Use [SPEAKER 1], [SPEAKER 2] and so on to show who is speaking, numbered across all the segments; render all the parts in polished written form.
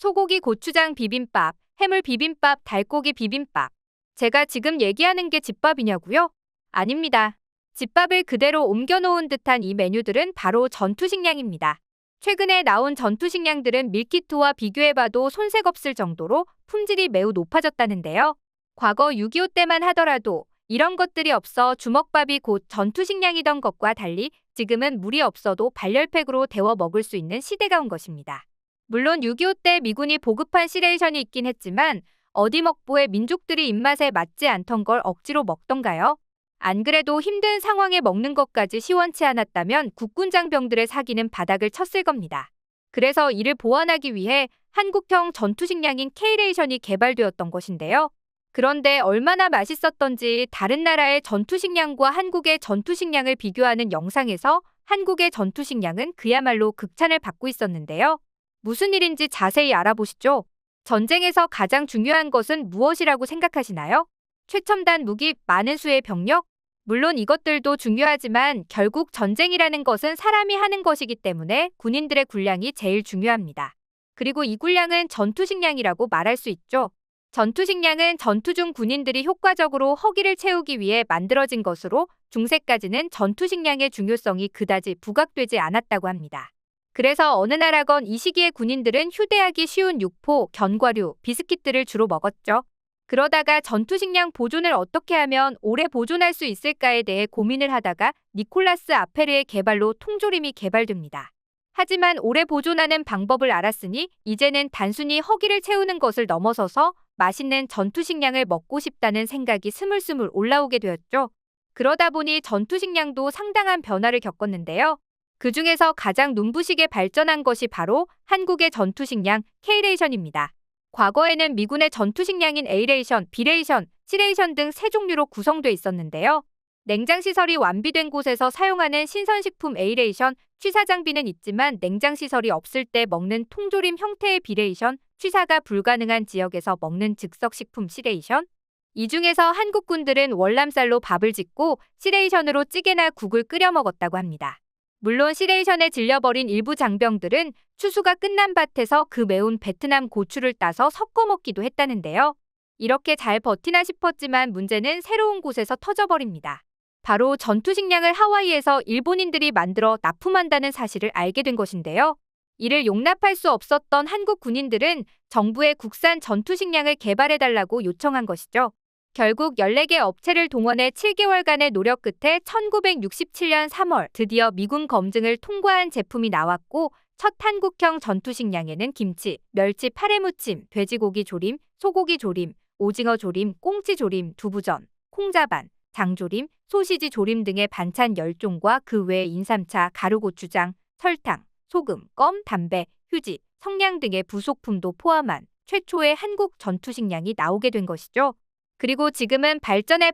[SPEAKER 1] 소고기 고추장 비빔밥, 해물 비빔밥, 달고기 비빔밥. 제가 지금 얘기하는 게 집밥이냐고요? 아닙니다. 집밥을 그대로 옮겨놓은 듯한 이 메뉴들은 바로 전투식량입니다. 최근에 나온 전투식량들은 밀키트와 비교해봐도 손색 없을 정도로 품질이 매우 높아졌다는데요. 과거 6.25 때만 하더라도 이런 것들이 없어 주먹밥이 곧 전투식량이던 것과 달리 지금은 물이 없어도 발열팩으로 데워 먹을 수 있는 시대가 온 것입니다. 물론 6.25 때 미군이 보급한 시레이션이 있긴 했지만 어디 먹보에 민족들이 입맛에 맞지 않던 걸 억지로 먹던가요? 안 그래도 힘든 상황에 먹는 것까지 시원치 않았다면 국군 장병들의 사기는 바닥을 쳤을 겁니다. 그래서 이를 보완하기 위해 한국형 전투식량인 K레이션이 개발되었던 것인데요. 그런데 얼마나 맛있었던지 다른 나라의 전투식량과 한국의 전투식량을 비교하는 영상에서 한국의 전투식량은 그야말로 극찬을 받고 있었는데요. 무슨 일인지 자세히 알아보시죠. 전쟁에서 가장 중요한 것은 무엇이라고 생각하시나요? 최첨단 무기, 많은 수의 병력? 물론 이것들도 중요하지만 결국 전쟁이라는 것은 사람이 하는 것이기 때문에 군인들의 군량이 제일 중요합니다. 그리고 이 군량은 전투식량이라고 말할 수 있죠. 전투식량은 전투 중 군인들이 효과적으로 허기를 채우기 위해 만들어진 것으로 중세까지는 전투식량의 중요성이 그다지 부각되지 않았다고 합니다. 그래서 어느 나라건 이 시기에 군인들은 휴대하기 쉬운 육포, 견과류, 비스킷들을 주로 먹었죠. 그러다가 전투식량 보존을 어떻게 하면 오래 보존할 수 있을까에 대해 고민을 하다가 니콜라스 아페르의 개발로 통조림이 개발됩니다. 하지만 오래 보존하는 방법을 알았으니 이제는 단순히 허기를 채우는 것을 넘어서서 맛있는 전투식량을 먹고 싶다는 생각이 스물스물 올라오게 되었죠. 그러다 보니 전투식량도 상당한 변화를 겪었는데요. 그 중에서 가장 눈부시게 발전한 것이 바로 한국의 전투식량 K레이션입니다. 과거에는 미군의 전투식량인 A레이션, B레이션, C레이션 등 세 종류로 구성돼 있었는데요. 냉장시설이 완비된 곳에서 사용하는 신선식품 A레이션, 취사 장비는 있지만 냉장시설이 없을 때 먹는 통조림 형태의 B레이션, 취사가 불가능한 지역에서 먹는 즉석식품 C레이션. 이 중에서 한국군들은 월남쌀로 밥을 짓고 C레이션으로 찌개나 국을 끓여 먹었다고 합니다. 물론 C레이션에 질려버린 일부 장병들은 추수가 끝난 밭에서 그 매운 베트남 고추를 따서 섞어 먹기도 했다는데요. 이렇게 잘 버티나 싶었지만 문제는 새로운 곳에서 터져버립니다. 바로 전투식량을 하와이에서 일본인들이 만들어 납품한다는 사실을 알게 된 것인데요. 이를 용납할 수 없었던 한국 군인들은 정부에 국산 전투식량을 개발해달라고 요청한 것이죠. 결국 14개 업체를 동원해 7개월간의 노력 끝에 1967년 3월 드디어 미군 검증을 통과한 제품이 나왔고 첫 한국형 전투식량에는 김치, 멸치 파래 무침, 돼지고기 조림, 소고기 조림, 오징어 조림, 꽁치 조림, 두부전, 콩자반, 장조림, 소시지 조림 등의 반찬 10종과 그 외 인삼차, 가루고추장, 설탕, 소금, 껌, 담배, 휴지, 성냥 등의 부속품도 포함한 최초의 한국 전투식량이 나오게 된 것이죠. 그리고 지금은 발전을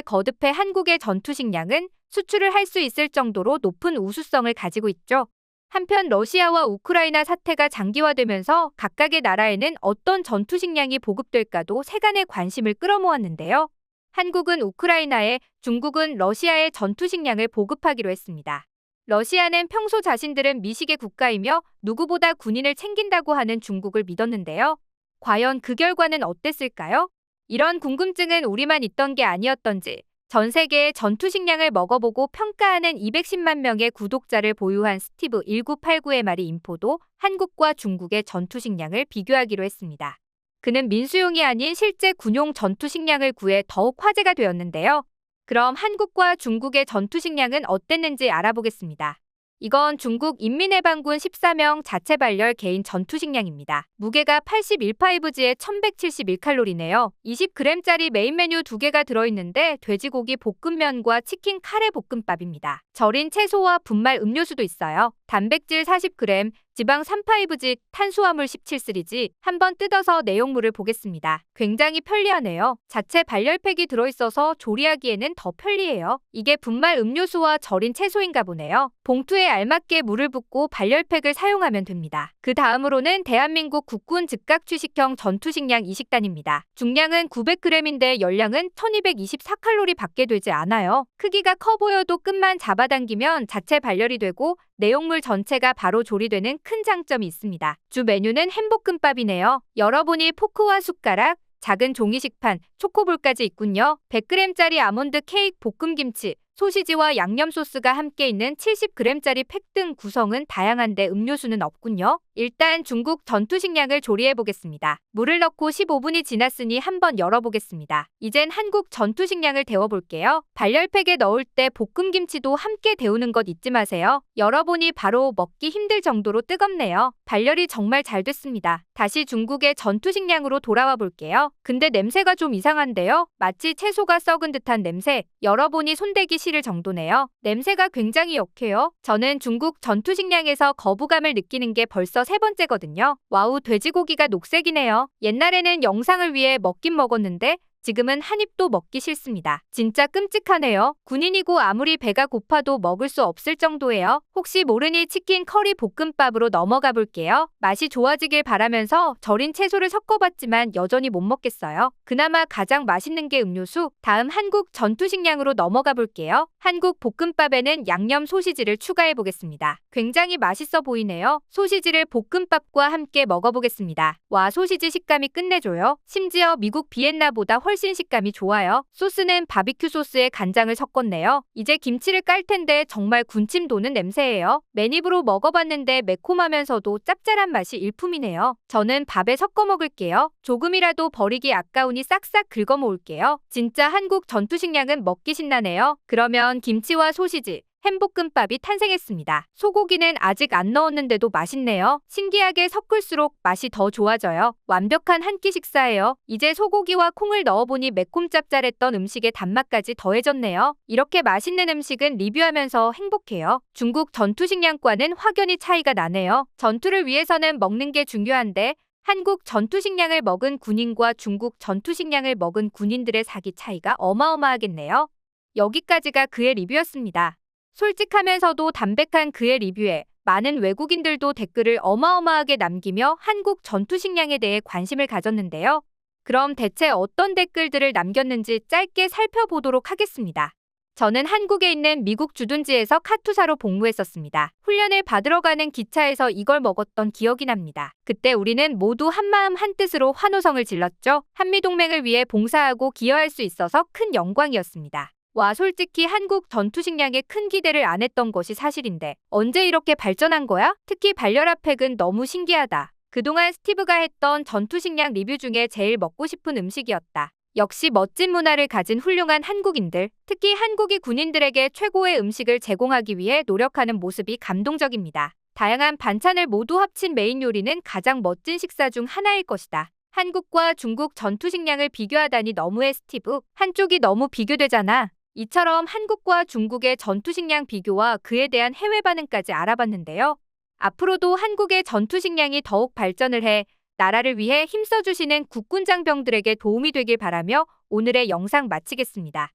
[SPEAKER 1] 거듭해 한국의 전투식량은 수출을 할 수 있을 정도로 높은 우수성을 가지고 있죠. 한편 러시아와 우크라이나 사태가 장기화되면서 각각의 나라에는 어떤 전투식량이 보급될까도 세간의 관심을 끌어모았는데요. 한국은 우크라이나에, 중국은 러시아에 전투식량을 보급하기로 했습니다. 러시아는 평소 자신들은 미식의 국가이며 누구보다 군인을 챙긴다고 하는 중국을 믿었는데요. 과연 그 결과는 어땠을까요? 이런 궁금증은 우리만 있던 게 아니었던지 전 세계의 전투식량을 먹어보고 평가하는 210만 명의 구독자를 보유한 스티브 1989의 말이 인포도 한국과 중국의 전투식량을 비교하기로 했습니다. 그는 민수용이 아닌 실제 군용 전투식량을 구해 더욱 화제가 되었는데요. 그럼 한국과 중국의 전투식량은 어땠는지 알아보겠습니다. 이건 중국 인민해방군 14명 자체 발열 개인 전투식량입니다. 무게가 81파이브지에 1171칼로리네요. 20g짜리 메인 메뉴 2개가 들어있는데 돼지고기 볶음면과 치킨 카레 볶음밥입니다. 절인 채소와 분말 음료수도 있어요. 단백질 40g, 지방 3파이브지, 탄수화물 17스리지. 한번 뜯어서 내용물을 보겠습니다. 굉장히 편리하네요. 자체 발열팩이 들어있어서 조리하기에는 더 편리해요. 이게 분말 음료수와 절인 채소인가 보네요. 봉투에 알맞게 물을 붓고 발열팩을 사용하면 됩니다. 그 다음으로는 대한민국 국군 즉각 취식형 전투식량 이식단입니다. 중량은 900g인데 열량은 1224칼로리 밖에 되지 않아요. 크기가 커 보여도 끝만 잡아당기면 자체 발열이 되고 내용물 전체가 바로 조리되는 큰 장점이 있습니다. 주 메뉴는 햄볶음밥이네요. 열어보니 포크와 숟가락, 작은 종이식판, 초코볼까지 있군요. 100g짜리 아몬드 케이크, 볶음김치, 소시지와 양념 소스가 함께 있는 70g짜리 팩 등 구성은 다양한데 음료수는 없군요. 일단 중국 전투식량을 조리해 보겠습니다. 물을 넣고 15분이 지났으니 한번 열어보겠습니다. 이젠 한국 전투식량을 데워볼게요. 발열팩에 넣을 때 볶음김치도 함께 데우는 것 잊지 마세요. 열어보니 바로 먹기 힘들 정도로 뜨겁네요. 발열이 정말 잘 됐습니다. 다시 중국의 전투식량으로 돌아와 볼게요. 근데 냄새가 좀 이상한데요? 마치 채소가 썩은 듯한 냄새. 열어보니 손대기 싫을 정도네요. 냄새가 굉장히 역해요. 저는 중국 전투식량에서 거부감을 느끼는 게 벌써 세 번째거든요. 와우, 돼지고기가 녹색이네요. 옛날에는 영상을 위해 먹긴 먹었는데 지금은 한 입도 먹기 싫습니다. 진짜 끔찍하네요. 군인이고 아무리 배가 고파도 먹을 수 없을 정도예요. 혹시 모르니 치킨 커리 볶음밥으로 넘어가 볼게요. 맛이 좋아지길 바라면서 절인 채소를 섞어봤지만 여전히 못 먹겠어요. 그나마 가장 맛있는 게 음료수. 다음 한국 전투식량으로 넘어가 볼게요. 한국 볶음밥에는 양념 소시지를 추가해 보겠습니다. 굉장히 맛있어 보이네요. 소시지를 볶음밥과 함께 먹어보겠습니다. 와, 소시지 식감이 끝내줘요. 심지어 미국 비엔나보다 훨씬 식감이 좋아요. 소스는 바비큐 소스에 간장을 섞었네요. 이제 김치를 깔 텐데 정말 군침 도는 냄새예요. 맨입으로 먹어봤는데 매콤하면서도 짭짤한 맛이 일품이네요. 저는 밥에 섞어 먹을게요. 조금이라도 버리기 아까우니 싹싹 긁어 모을게요. 진짜 한국 전투식량은 먹기 신나네요. 그러면 김치와 소시지, 햄볶음밥이 탄생했습니다. 소고기는 아직 안 넣었는데도 맛있네요. 신기하게 섞을수록 맛이 더 좋아져요. 완벽한 한 끼 식사예요. 이제 소고기와 콩을 넣어보니 매콤 짭짤했던 음식의 단맛까지 더해졌네요. 이렇게 맛있는 음식은 리뷰하면서 행복해요. 중국 전투식량과는 확연히 차이가 나네요. 전투를 위해서는 먹는 게 중요한데 한국 전투식량을 먹은 군인과 중국 전투식량을 먹은 군인들의 사기 차이가 어마어마하겠네요. 여기까지가 그의 리뷰였습니다. 솔직하면서도 담백한 그의 리뷰에 많은 외국인들도 댓글을 어마어마하게 남기며 한국 전투식량에 대해 관심을 가졌는데요. 그럼 대체 어떤 댓글들을 남겼는지 짧게 살펴보도록 하겠습니다. 저는 한국에 있는 미국 주둔지에서 카투사로 복무했었습니다. 훈련을 받으러 가는 기차에서 이걸 먹었던 기억이 납니다. 그때 우리는 모두 한마음 한뜻으로 환호성을 질렀죠. 한미동맹을 위해 봉사하고 기여할 수 있어서 큰 영광이었습니다. 와, 솔직히 한국 전투식량에 큰 기대를 안 했던 것이 사실인데 언제 이렇게 발전한 거야? 특히 발열핫팩은 너무 신기하다. 그동안 스티브가 했던 전투식량 리뷰 중에 제일 먹고 싶은 음식이었다. 역시 멋진 문화를 가진 훌륭한 한국인들, 특히 한국이 군인들에게 최고의 음식을 제공하기 위해 노력하는 모습이 감동적입니다. 다양한 반찬을 모두 합친 메인 요리는 가장 멋진 식사 중 하나일 것이다. 한국과 중국 전투식량을 비교하다니 너무해, 스티브. 한쪽이 너무 비교되잖아. 이처럼 한국과 중국의 전투식량 비교와 그에 대한 해외 반응까지 알아봤는데요. 앞으로도 한국의 전투식량이 더욱 발전을 해 나라를 위해 힘써주시는 국군 장병들에게 도움이 되길 바라며 오늘의 영상 마치겠습니다.